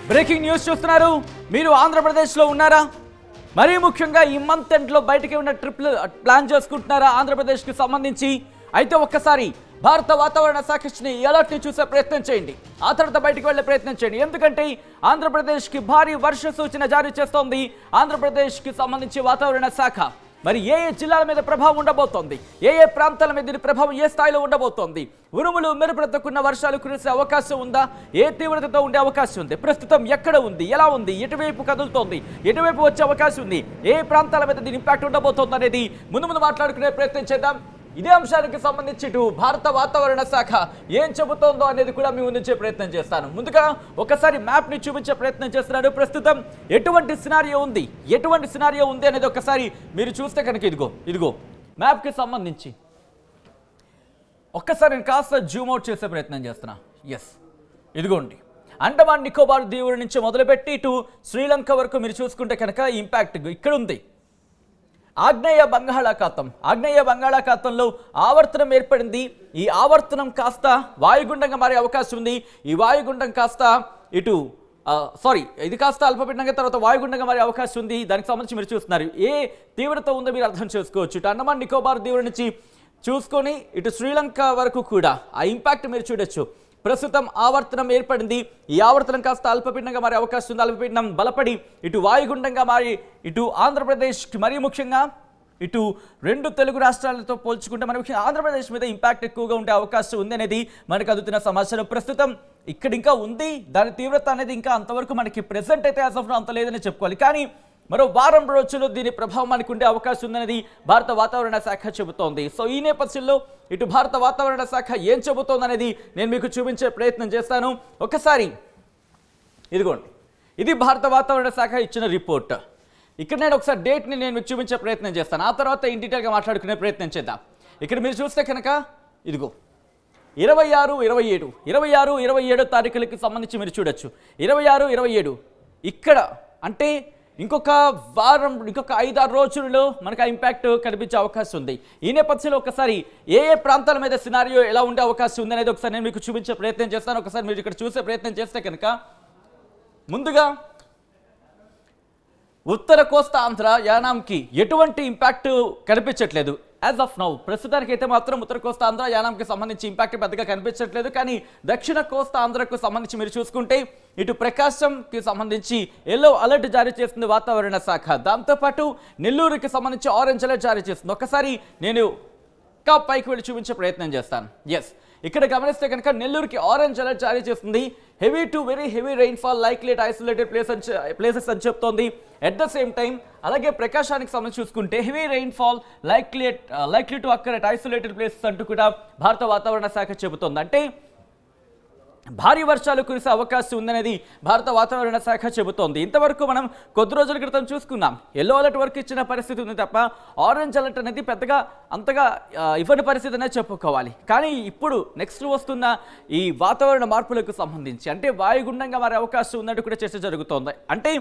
Breaking news చూస్తున్నారు మీరు ఆంధ్రప్రదేశ్ లో ఉన్నారా మరీ ముఖ్యంగా ఈ మంత్ ఎండ్ లో బయటికి ఉన్న ట్రిప్ ప్లాన్ చేసుకుంటున్నారా ఆంధ్రప్రదేశ్ కి సంబంధించి అయితే ఒక్కసారి భారత వాతావరణ శాఖ ఇచ్చిన అలర్ట్ ని చూసే ప్రయత్నం చేయండి ఆ తర్వాత బయటికి వెళ్ళే ప్రయత్నం చేయండి ఎందుకంటే ఆంధ్రప్రదేశ్ కి భారీ వర్ష సూచన జారీ చేస్తోంది ఆంధ్రప్రదేశ్ కి సంబంధించి వాతావరణ శాఖ మరి ఏ జిల్లాల మీద ప్రభావం ఉండబోతోంది ఏ ప్రాంతాల మీద దీని ప్రభావం ఏ స్థాయిలో ఉండబోతోంది ఉరుములు మెరుపులతో కూడిన వర్షాలు కురిసే అవకాశం ఉందా ఏ తీవ్రతతో ఉండే అవకాశం ఉంది ప్రస్తుతం ఎక్కడ ఉంది ఎలా ఉంది ఎటువైపు కదులుతోంది ఎటువైపు వచ్చే అవకాశం ఉంది ఏ ప్రాంతాల మీద దీని ఇంపాక్ట్ ఉండబోతోంది అనేది ముందు మాట్లాడుకునే ప్రయత్నం చేద్దాం ఇదే అంశానికి సంబంధించి భారత వాతావరణ శాఖ ఏం చెబుతోందో అనేది కూడా మీ ముందుంచే ప్రయత్నం చేస్తాను ముందుగా ఒకసారి మ్యాప్ ని చూపించే ప్రయత్నం చేస్తున్నాడు ప్రస్తుతం ఎటువంటి సినారియో ఉంది అనేది ఒకసారి మీరు చూస్తే కనుక ఇదిగో మ్యాప్ కి సంబంధించి ఒక్కసారి నేను కాస్త జూమ్ అవుట్ చేసే ప్రయత్నం చేస్తున్నా ఇదిగోండి అండమాన్ నికోబార్ దీవుల నుంచి మొదలుపెట్టి ఇటు శ్రీలంక వరకు మీరు చూసుకుంటే కనుక ఇంపాక్ట్ ఇక్కడ ఉంది ఆగ్నేయ బంగాళాఖాతంలో ఆవర్తనం ఏర్పడింది ఈ ఆవర్తనం కాస్త వాయుగుండంగా మారే అవకాశం ఉంది ఈ వాయుగుండం కాస్త ఇటు ఇది కాస్త అల్పపీడనంగా తర్వాత వాయుగుండంగా మారే అవకాశం ఉంది దానికి సంబంధించి మీరు చూస్తున్నారు ఏ తీవ్రత ఉందో మీరు అర్థం చేసుకోవచ్చు ఇటు అండమాన్ నికోబార్ దీవుల నుంచి చూసుకొని ఇటు శ్రీలంక వరకు కూడా ఆ ఇంపాక్ట్ మీరు చూడొచ్చు ప్రస్తుతం ఆవర్తనం ఏర్పడింది ఈ ఆవర్తనం కాస్త అల్పపీడనంగా మారే అవకాశం ఉంది అల్పపీడనం బలపడి ఇటు వాయుగుండంగా మారి ఇటు ఆంధ్రప్రదేశ్కి మరీ ముఖ్యంగా ఇటు రెండు తెలుగు రాష్ట్రాలతో పోల్చుకుంటే మరి ముఖ్యంగా ఆంధ్రప్రదేశ్ మీద ఇంపాక్ట్ ఎక్కువగా ఉండే అవకాశం ఉంది అనేది మనకు అందుతున్న సమాచారం ప్రస్తుతం ఇక్కడ ఇంకా ఉంది దాని తీవ్రత అనేది ఇంకా అంతవరకు మనకి ప్రెసెంట్ అయితే యాజ్ ఆఫ్ నౌ అంత లేదని చెప్పుకోవాలి కానీ మరో వారం రోజుల్లో దీని ప్రభావం మనకు ఉండే అవకాశం ఉందనేది భారత వాతావరణ శాఖ చెబుతోంది సో ఈ నేపథ్యంలో ఇటు భారత వాతావరణ శాఖ ఏం చెబుతోంది అనేది నేను మీకు చూపించే ప్రయత్నం చేస్తాను ఒకసారి ఇదిగోండి ఇది భారత వాతావరణ శాఖ ఇచ్చిన రిపోర్ట్ ఇక్కడ నేను ఒకసారి డేట్ని నేను మీకు చూపించే ప్రయత్నం చేస్తాను ఆ తర్వాత ఇన్ డీటెయిల్గా మాట్లాడుకునే ప్రయత్నం చేద్దాం ఇక్కడ మీరు చూస్తే కనుక ఇదిగో 26-27 తారీఖులకి సంబంధించి మీరు చూడొచ్చు 26-27 ఇక్కడ అంటే ఇంకొక వారం ఇంకొక 5-6 రోజుల్లో మనకు ఆ ఇంపాక్ట్ కనిపించే అవకాశం ఉంది ఈ నేపథ్యంలో ఒకసారి ఏ ప్రాంతాల మీద సినారియో ఎలా ఉండే అవకాశం ఉంది అనేది ఒకసారి నేను మీకు చూపించే ప్రయత్నం చేస్తాను ఒకసారి మీరు ఇక్కడ చూసే ప్రయత్నం చేస్తే కనుక ముందుగా ఉత్తర కోస్తా ఆంధ్ర యానాంకి ఎటువంటి ఇంపాక్ట్ కనిపించట్లేదు యాజ్ ఆఫ్ నౌ ప్రస్తుతానికైతే మాత్రం ఉత్తర కోస్తా ఆంధ్ర యానాంకి సంబంధించి ఇంపాక్ట్ పెద్దగా కనిపించట్లేదు కానీ దక్షిణ కోస్తా ఆంధ్రకు సంబంధించి మీరు చూసుకుంటే ఇటు ప్రకాశంకి సంబంధించి ఎల్లో అలర్ట్ జారీ చేస్తుంది వాతావరణ శాఖ దాంతోపాటు నెల్లూరుకి సంబంధించి ఆరెంజ్ అలర్ట్ జారీ చేస్తుంది ఒకసారి నేను ఇంకా పైకి వెళ్ళి చూపించే ప్రయత్నం చేస్తాను ఇక్కడ గమనిస్తే కనుక నెల్లూరుకి ఆరెంజ్ అలర్ట్ జారీ చేస్తుంది heavy to very heavy rainfall likely at isolated places అని చెప్తోంది ఎట్ ద సేమ్ టైం అలాగే ప్రకాశానికి సంబంధించి చూసుకుంటే heavy rainfall likely to occur at isolated places అంటూ కూడా భారత వాతావరణ శాఖ చెబుతోంది అంటే భారీ వర్షాలు కురిసే అవకాశం ఉందనేది భారత వాతావరణ శాఖ చెబుతోంది ఇంతవరకు మనం కొద్ది రోజుల క్రితం చూసుకున్నాం ఎల్లో అలర్ట్ వరకు ఇచ్చిన పరిస్థితి ఉంది తప్ప ఆరెంజ్ అలర్ట్ అనేది పెద్దగా అంతగా ఇవ్వని పరిస్థితి అనేది చెప్పుకోవాలి కానీ ఇప్పుడు నెక్స్ట్ వస్తున్న ఈ వాతావరణ మార్పులకు సంబంధించి అంటే వాయుగుండంగా మారే అవకాశం ఉందంటూ కూడా చర్చ జరుగుతోంది అంటే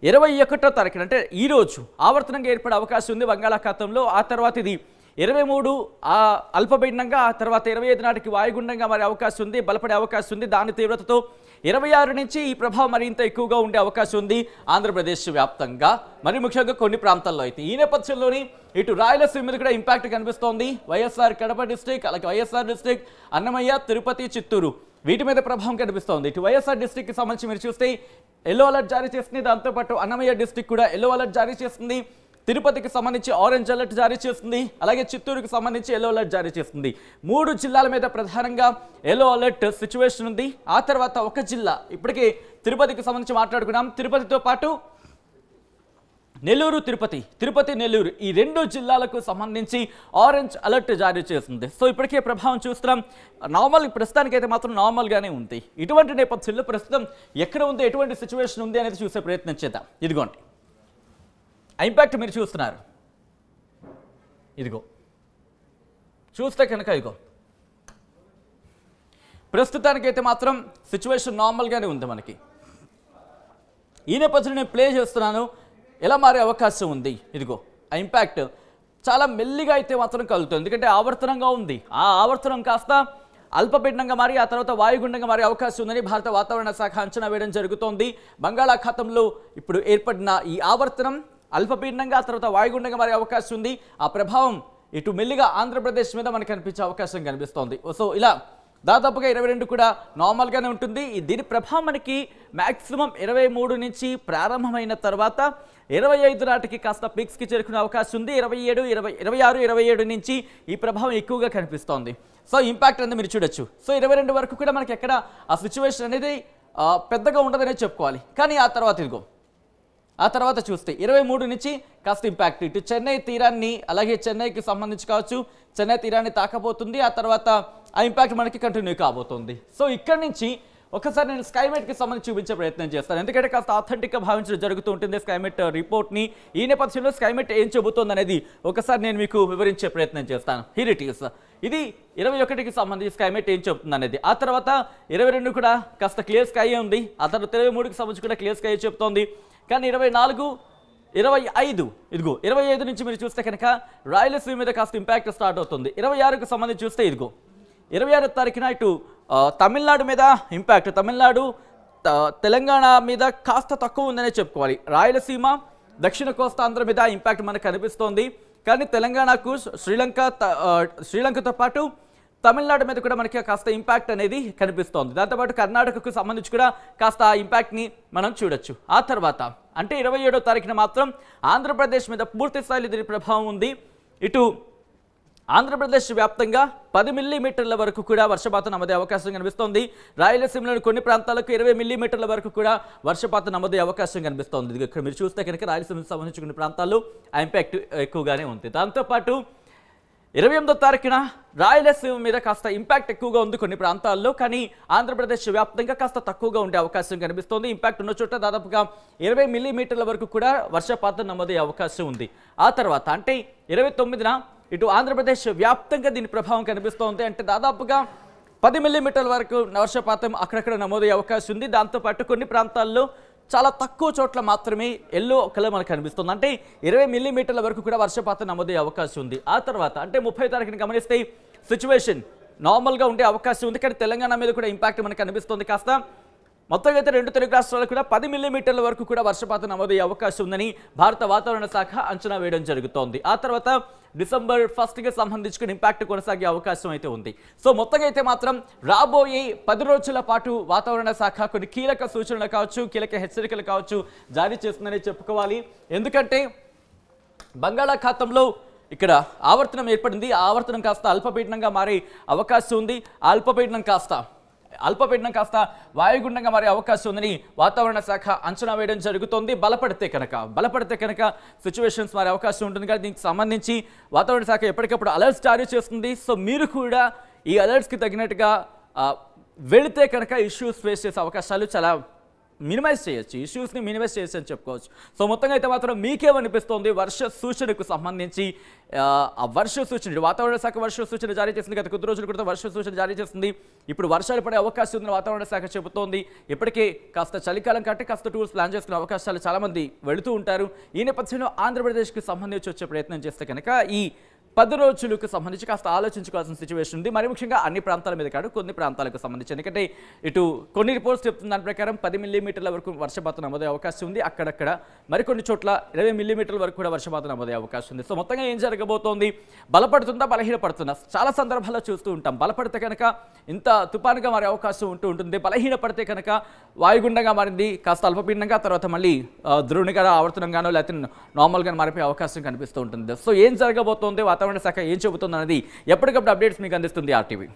21వ తారీఖున అంటే ఈరోజు ఆవర్తనంగా ఏర్పడే అవకాశం ఉంది బంగాళాఖాతంలో ఆ తర్వాత ఇది 23 అల్పపీడనంగా ఆ తర్వాత 25 నాటికి వాయుగుండంగా మారే అవకాశం ఉంది బలపడే అవకాశం ఉంది దాని తీవ్రతతో 26 నుంచి ఈ ప్రభావం మరింత ఎక్కువగా ఉండే అవకాశం ఉంది ఆంధ్రప్రదేశ్ వ్యాప్తంగా మరి ముఖ్యంగా కొన్ని ప్రాంతాల్లో అయితే ఈ నేపథ్యంలోని ఇటు రాయలసీమ మీద కూడా ఇంపాక్ట్ కనిపిస్తోంది వైఎస్ఆర్ కడప డిస్ట్రిక్ట్ అలాగే వైఎస్ఆర్ డిస్ట్రిక్ట్ అన్నమయ్య తిరుపతి చిత్తూరు వీటి మీద ప్రభావం కనిపిస్తోంది ఇటు వైఎస్ఆర్ డిస్ట్రిక్ట్కి సంబంధించి మీరు చూస్తే ఎల్లో అలర్ట్ జారీ చేస్తుంది దాంతోపాటు అన్నమయ్య డిస్ట్రిక్ట్ కూడా ఎల్లో అలర్ట్ జారీ చేస్తుంది తిరుపతికి సంబంధించి ఆరెంజ్ అలర్ట్ జారీ చేస్తుంది అలాగే చిత్తూరుకి సంబంధించి ఎల్లో అలర్ట్ జారీ చేస్తుంది 3 జిల్లాల మీద ప్రధానంగా ఎల్లో అలర్ట్ సిచ్యువేషన్ ఉంది ఆ తర్వాత ఒక జిల్లా ఇప్పటికే తిరుపతికి సంబంధించి మాట్లాడుకున్నాం తిరుపతితో పాటు నెల్లూరు తిరుపతి నెల్లూరు ఈ 2 జిల్లాలకు సంబంధించి ఆరెంజ్ అలర్ట్ జారీ చేస్తుంది సో ఇప్పటికే ప్రభావం చూస్తున్నాం నార్మల్ ప్రస్తుతానికైతే మాత్రం నార్మల్గానే ఉంది ఇటువంటి నేపథ్యంలో ప్రస్తుతం ఎక్కడ ఉంది ఎటువంటి సిచ్యువేషన్ ఉంది అనేది చూసే ప్రయత్నం చేద్దాం ఇదిగోండి ఇంపాక్ట్ మీరు చూస్తున్నారు ఇదిగో చూస్తే కనుక ఇదిగో ప్రస్తుతానికైతే మాత్రం సిచ్యువేషన్ నార్మల్గానే ఉంది మనకి ఈ నేపథ్యంలో నేను ప్లే చేస్తున్నాను ఎలా మారే అవకాశం ఉంది ఇదిగో ఆ ఇంపాక్ట్ చాలా మెల్లిగా అయితే మాత్రం కలుగుతుంది ఎందుకంటే ఆవర్తనంగా ఉంది ఆ ఆవర్తనం కాస్త అల్పపీడనంగా మారి ఆ తర్వాత వాయుగుండంగా మారే అవకాశం ఉందని భారత వాతావరణ శాఖ అంచనా వేయడం జరుగుతోంది. బంగాళాఖాతంలో ఇప్పుడు ఏర్పడిన ఈ ఆవర్తనం అల్పపీడనంగా ఆ తర్వాత వాయుగుండంగా మారే అవకాశం ఉంది. ఆ ప్రభావం ఇటు మెల్లిగా ఆంధ్రప్రదేశ్ మీద మనకు కనిపించే అవకాశం కనిపిస్తోంది. సో ఇలా దాదాపుగా 22 కూడా నార్మల్గానే ఉంటుంది. దీని ప్రభావం మనకి మ్యాక్సిమం 23 నుంచి ప్రారంభమైన తర్వాత 25 నాటికి కాస్త పీక్స్కి చేరుకునే అవకాశం ఉంది. 26, 27 నుంచి ఈ ప్రభావం ఎక్కువగా కనిపిస్తోంది. సో ఇంపాక్ట్ అనేది మీరు చూడొచ్చు. సో 22 వరకు కూడా మనకి ఎక్కడ ఆ సిచ్యువేషన్ అనేది పెద్దగా ఉండదనే చెప్పుకోవాలి. కానీ ఆ తర్వాత చూస్తే 23 నుంచి కాస్త ఇంపాక్ట్ ఇటు చెన్నై తీరాన్ని అలాగే చెన్నైకి సంబంధించి కావచ్చు, చెన్నై తీరాన్ని తాకబోతుంది. ఆ తర్వాత ఆ ఇంపాక్ట్ మనకి కంటిన్యూ కాబోతుంది. సో ఇక్కడ నుంచి ఒకసారి నేను స్కైమెట్కి సంబంధించి చూపించే ప్రయత్నం చేస్తాను. ఎందుకంటే కాస్త ఆథెంటిక్గా భావించడం జరుగుతూ ఉంటుంది స్కైమెట్ రిపోర్ట్ని. ఈ నేపథ్యంలో స్కైమెట్ ఏం చెబుతోంది అనేది ఒకసారి నేను మీకు వివరించే ప్రయత్నం చేస్తాను. Here it is. ఇది 21కి సంబంధించి స్కైమెట్ ఏం చెబుతుంది అనేది. ఆ తర్వాత 22 కూడా కాస్త క్లియర్ స్కై ఉంది. ఆ తర్వాత 23కి సంబంధించి కూడా క్లియర్ స్కై చెప్తోంది. కానీ 24, 25 నుంచి మీరు చూస్తే కనుక రాయలసీమ మీద కాస్త ఇంపాక్ట్ స్టార్ట్ అవుతుంది. 26కి సంబంధించి చూస్తే 26వ తారీఖున ఇటు తమిళనాడు మీద ఇంపాక్ట్, తమిళనాడు తెలంగాణ మీద కాస్త తక్కువ ఉందనే చెప్పుకోవాలి. రాయలసీమ దక్షిణ కోస్తాంధ్ర మీద ఇంపాక్ట్ మనకు కనిపిస్తోంది. కానీ తెలంగాణకు శ్రీలంకతో పాటు తమిళనాడు మీద కూడా మనకి కాస్త ఇంపాక్ట్ అనేది కనిపిస్తోంది. దాంతోపాటు కర్ణాటకకు సంబంధించి కూడా కాస్త ఆ ఇంపాక్ట్ని మనం చూడొచ్చు. ఆ తర్వాత అంటే 27వ తారీఖున మాత్రం ఆంధ్రప్రదేశ్ మీద పూర్తి స్థాయిలో దీని ప్రభావం ఉంది. ఇటు ఆంధ్రప్రదేశ్ వ్యాప్తంగా 10 మిల్లీమీటర్ల వరకు కూడా వర్షపాతం నమోదే అవకాశం కనిపిస్తోంది. రాయలసీమలోని కొన్ని ప్రాంతాలకు 20 మిల్లీమీటర్ల వరకు కూడా వర్షపాతం నమోదే అవకాశం కనిపిస్తోంది. ఇక్కడ మీరు చూస్తే కనుక రాయలసీమకు సంబంధించిన కొన్ని ప్రాంతాల్లో ఆ ఇంపాక్ట్ ఎక్కువగానే ఉంది. దాంతోపాటు 28వ తారీఖున రాయలసీమ మీద కాస్త ఇంపాక్ట్ ఎక్కువగా ఉంది కొన్ని ప్రాంతాల్లో. కానీ ఆంధ్రప్రదేశ్ వ్యాప్తంగా కాస్త తక్కువగా ఉండే అవకాశం కనిపిస్తోంది. ఇంపాక్ట్ ఉన్న చోట దాదాపుగా 20 మిల్లీమీటర్ల వరకు కూడా వర్షపాతం నమోదయ్యే అవకాశం ఉంది. ఆ తర్వాత అంటే 29న ఇటు ఆంధ్రప్రదేశ్ వ్యాప్తంగా దీని ప్రభావం కనిపిస్తోంది. అంటే దాదాపుగా 10 మిల్లీమీటర్ల వరకు వర్షపాతం అక్కడక్కడ నమోదయ్యే అవకాశం ఉంది. దాంతోపాటు కొన్ని ప్రాంతాల్లో చాలా తక్కువ చోట్ల మాత్రమే ఎల్లో కలర్ మనకు కనిపిస్తుంది. అంటే 20 మిల్లీమీటర్ల వరకు కూడా వర్షపాతం నమోదయ్యే అవకాశం ఉంది. ఆ తర్వాత అంటే 30వ తారీఖుని గమనిస్తే సిచ్యువేషన్ నార్మల్గా ఉండే అవకాశం ఉంది. కానీ తెలంగాణ మీద కూడా ఇంపాక్ట్ మనకు కనిపిస్తుంది. కాస్త మొత్తంగా అయితే 2 తెలుగు రాష్ట్రాలకు కూడా 10 మిల్లీమీటర్ల వరకు కూడా వర్షపాతం నమోదయ్యే అవకాశం ఉందని భారత వాతావరణ శాఖ అంచనా వేయడం జరుగుతోంది. ఆ తర్వాత డిసెంబర్ 1కి సంబంధించుకుని ఇంపాక్ట్ కొనసాగే అవకాశం అయితే ఉంది. సో మొత్తంగా అయితే మాత్రం రాబోయే 10 రోజుల పాటు వాతావరణ శాఖ కొన్ని కీలక సూచనలు కావచ్చు, కీలక హెచ్చరికలు కావచ్చు జారీ చేస్తుందని చెప్పుకోవాలి. ఎందుకంటే బంగాళాఖాతంలో ఇక్కడ ఆవర్తనం ఏర్పడింది. ఆ ఆవర్తనం కాస్త అల్పపీడనంగా మారే అవకాశం ఉంది. ఆ అల్పపీడనం కాస్త వాయుగుండంగా మారే అవకాశం ఉందని వాతావరణ శాఖ అంచనా వేయడం జరుగుతోంది. బలపడితే కనుక సిచ్యువేషన్స్ మారే అవకాశం ఉంటుంది. కానీ దీనికి సంబంధించి వాతావరణ శాఖ ఎప్పటికప్పుడు అలర్ట్స్ జారీ చేస్తుంది. సో మీరు కూడా ఈ అలర్ట్స్కి తగినట్టుగా వెళితే కనుక ఇష్యూస్ ఫేస్ చేసే అవకాశాలు చాలా మినిమైజ్ చేయొచ్చు, ఇష్యూస్ని మినిమైజ్ చేయొచ్చు అని చెప్పుకోవచ్చు. సో మొత్తంగా అయితే మాత్రం మీకేమనిపిస్తోంది వర్ష సూచనకు సంబంధించి? ఆ వర్ష సూచన వాతావరణ శాఖ వర్ష సూచన జారీ చేసింది. గత కొద్ది రోజుల క్రితం వర్ష సూచన జారీ చేస్తుంది. ఇప్పుడు వర్షాలు పడే అవకాశం ఉందని వాతావరణ శాఖ చెబుతోంది. ఇప్పటికే కాస్త చలికాలం కంటే కాస్త టూర్స్ ప్లాన్ చేసుకునే అవకాశాలు చాలామంది వెళుతూ ఉంటారు. ఈ నేపథ్యంలో ఆంధ్రప్రదేశ్కి సంబంధించి వచ్చే ప్రయత్నం చేస్తే కనుక ఈ 10 రోజులకు సంబంధించి కాస్త ఆలోచించుకోవాల్సిన సిచ్యువేషన్ ఉంది. మరి ముఖ్యంగా అన్ని ప్రాంతాల మీద కాదు, కొన్ని ప్రాంతాలకు సంబంధించి. ఎందుకంటే ఇటు కొన్ని రిపోర్ట్స్ చెప్తున్న దాని ప్రకారం 10 మిల్లీమీటర్ల వరకు వర్షపాతం నమోదయ్యే అవకాశం ఉంది. అక్కడక్కడ మరికొన్ని చోట్ల 20 మిల్లీమీటర్ల వరకు కూడా వర్షపాతం నమోదయ్యే అవకాశం ఉంది. సో మొత్తంగా ఏం జరగబోతోంది? బలపడుతుందా, బలహీనపడుతుందా? చాలా సందర్భాల్లో చూస్తూ ఉంటాం. బలపడితే కనుక ఇంత తుపానుగా మారే అవకాశం ఉంటుంది. బలహీనపడితే కనుక వాయుగుండంగా మారింది, కాస్త అల్పపీడనంగా, తర్వాత మళ్ళీ ద్రోణిగా ఆవర్తనంగానో లేకపోతే నార్మల్గా మారిపోయే అవకాశం కనిపిస్తూ ఉంటుంది. సో ఏం జరగబోతోంది, వాతావరణ శాఖ ఏం చెబుతుంది అనేది ఎప్పటికప్పుడు అప్డేట్స్ మీకు అందిస్తుంది ఆర్టీవీ.